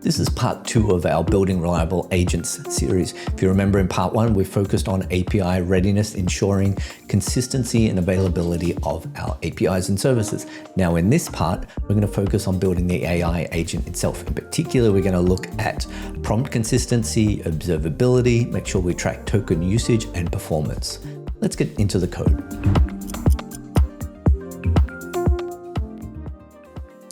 This is part 2 of our Building Reliable Agents series. If you remember in part 1, we focused on API readiness, ensuring consistency and availability of our APIs and services. Now in this part, we're going to focus on building the AI agent itself. In particular, we're going to look at prompt consistency, observability, make sure we track token usage and performance. Let's get into the code.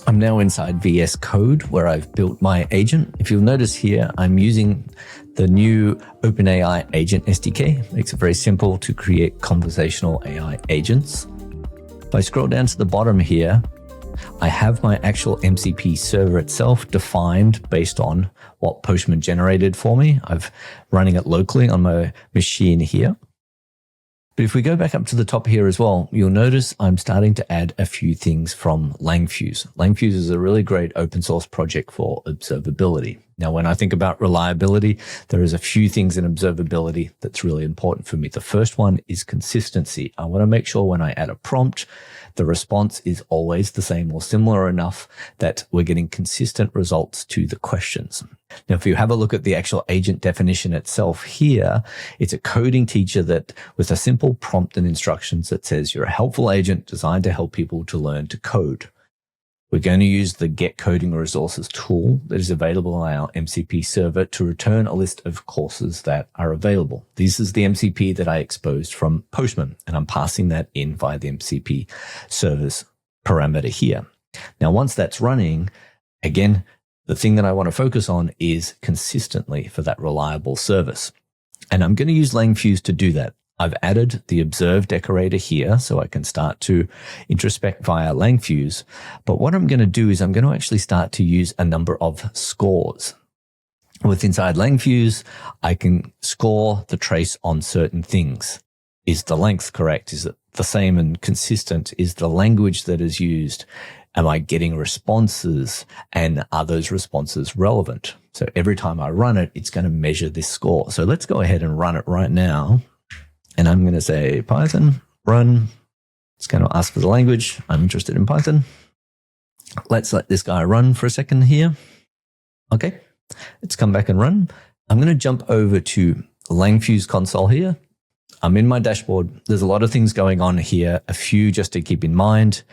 I'm now inside VS Code where I've built my agent. If you'll notice here, I'm using the new OpenAI Agent SDK. Makes it very simple to create conversational AI agents. If I scroll down to the bottom here, I have my actual MCP server itself defined based on what Postman generated for me. I'm running it locally on my machine here. But if we go back up to the top here as well, you'll notice I'm starting to add a few things from Langfuse. Langfuse is a really great open source project for observability. Now, when I think about reliability, there is a few things in observability that's really important for me. The first one is consistency. I want to make sure when I add a prompt, the response is always the same or similar enough that we're getting consistent results to the questions. Now, if you have a look at the actual agent definition itself here, it's a coding teacher that with a simple prompt and instructions that says you're a helpful agent designed to help people to learn to code. We're going to use the Get Coding Resources tool that is available on our MCP server to return a list of courses that are available. This is the MCP that I exposed from Postman, and I'm passing that in via the MCP server's parameter here. Now, once that's running, again, the thing that I want to focus on is consistently for that reliable service. And I'm going to use Langfuse to do that. I've added the observe decorator here so I can start to introspect via Langfuse. But what I'm going to do is I'm going to actually start to use a number of scores. With inside Langfuse, I can score the trace on certain things. Is the length correct? Is it the same and consistent? Is the language that is used? Am I getting responses? And are those responses relevant? So every time I run it, it's going to measure this score. So let's go ahead and run it right now. And I'm going to say Python run. It's going to ask for the language. I'm interested in Python. Let's let this guy run for a second here. Okay, let's come back and run. I'm going to jump over to Langfuse console here. I'm in my dashboard. There's a lot of things going on here. A few just to keep in mind.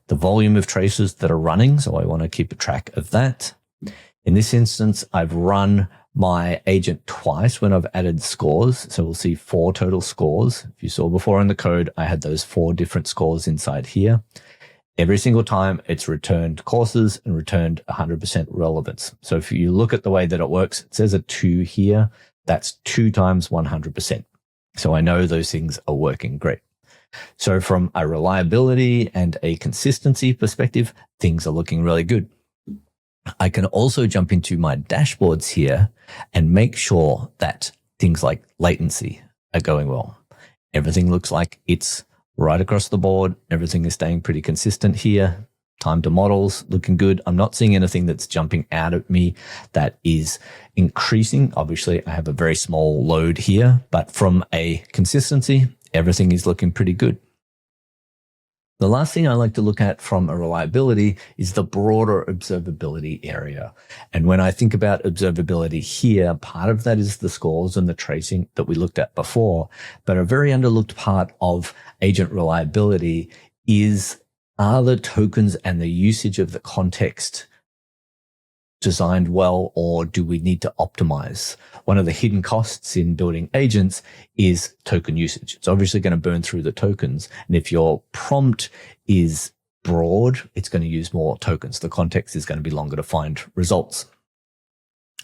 The volume of traces that are running. So I want to keep a track of that. In this instance, I've run my agent twice when I've added scores. So we'll see 4 total scores. If you saw before in the code, I had those 4 different scores inside here. Every single time it's returned courses and returned 100% relevance. So if you look at the way that it works, it says a 2 here. That's 2 times 100%. So I know those things are working great. So from a reliability and a consistency perspective, things are looking really good. I can also jump into my dashboards here and make sure that things like latency are going well. Everything looks like it's right across the board. Everything is staying pretty consistent here. Time to models looking good. I'm not seeing anything that's jumping out at me that is increasing. Obviously, I have a very small load here, but from a consistency, everything is looking pretty good. The last thing I like to look at from a reliability is the broader observability area. And when I think about observability here, part of that is the scores and the tracing that we looked at before. But a very underlooked part of agent reliability are the tokens and the usage of the context designed well, or do we need to optimize? One of the hidden costs in building agents is token usage. It's obviously going to burn through the tokens. And if your prompt is broad, it's going to use more tokens. The context is going to be longer to find results.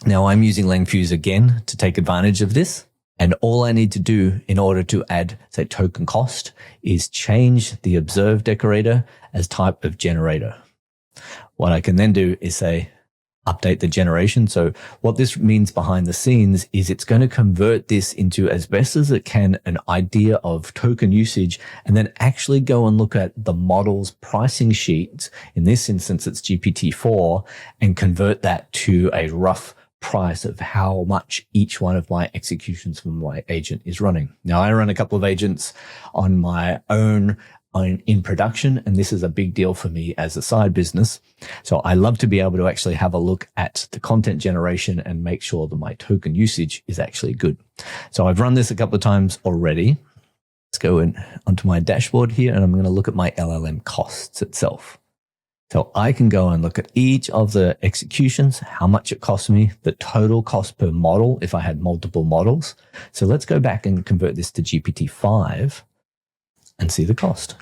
Now I'm using Langfuse again to take advantage of this. And all I need to do in order to add, say, token cost is change the observe decorator as type of generator. What I can then do is say, update the generation. So what this means behind the scenes is it's going to convert this into, as best as it can, an idea of token usage, and then actually go and look at the model's pricing sheet. In this instance, it's GPT-4, and convert that to a rough price of how much each one of my executions from my agent is running. Now, I run a couple of agents on my own in production, and this is a big deal for me as a side business. So I love to be able to actually have a look at the content generation and make sure that my token usage is actually good. So I've run this a couple of times already. Let's go onto my dashboard here, and I'm going to look at my LLM costs itself. So I can go and look at each of the executions, how much it costs me, the total cost per model if I had multiple models. So let's go back and convert this to GPT-5 and see the cost.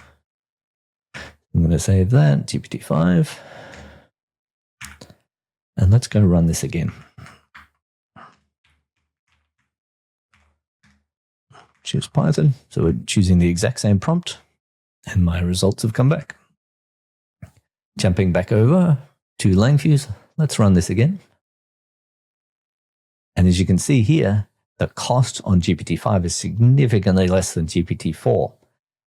I'm going to save that, GPT-5. And let's go run this again. Choose Python. So we're choosing the exact same prompt, and my results have come back. Jumping back over to Langfuse, let's run this again. And as you can see here, the cost on GPT-5 is significantly less than GPT-4.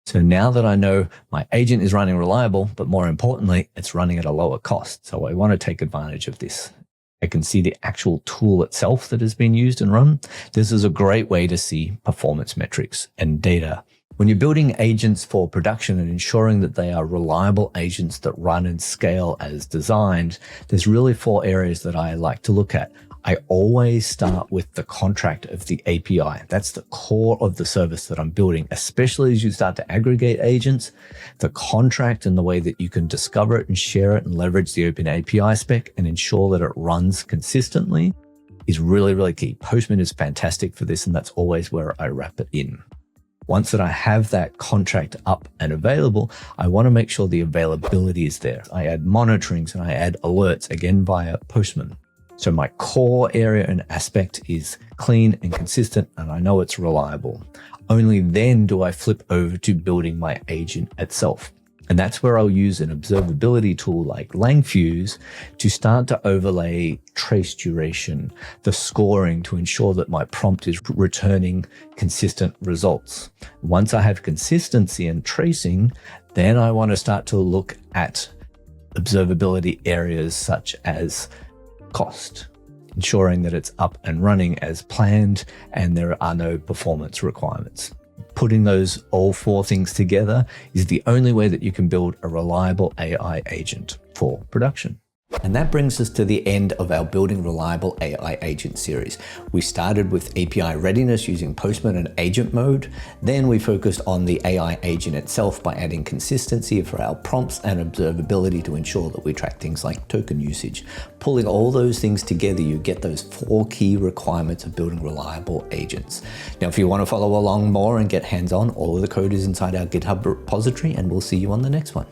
So now that I know my agent is running reliable, but more importantly, it's running at a lower cost. So I want to take advantage of this. I can see the actual tool itself that has been used and run. This is a great way to see performance metrics and data. When you're building agents for production and ensuring that they are reliable agents that run and scale as designed, there's really 4 areas that I like to look at. I always start with the contract of the API. That's the core of the service that I'm building, especially as you start to aggregate agents. The contract and the way that you can discover it and share it and leverage the Open API spec and ensure that it runs consistently is really, really key. Postman is fantastic for this, and that's always where I wrap it in. Once that I have that contract up and available, I want to make sure the availability is there. I add monitorings and I add alerts, again via Postman. So my core area and aspect is clean and consistent, and I know it's reliable. Only then do I flip over to building my agent itself. And that's where I'll use an observability tool like Langfuse to start to overlay trace duration, the scoring to ensure that my prompt is returning consistent results. Once I have consistency and tracing, then I want to start to look at observability areas such as cost, ensuring that it's up and running as planned and there are no performance requirements. Putting those all 4 things together is the only way that you can build a reliable AI agent for production. And that brings us to the end of our Building Reliable AI Agent series. We started with API readiness using Postman and agent mode. Then we focused on the AI agent itself by adding consistency for our prompts and observability to ensure that we track things like token usage. Pulling all those things together, you get those 4 key requirements of building reliable agents. Now, if you want to follow along more and get hands-on, all of the code is inside our GitHub repository, and we'll see you on the next one.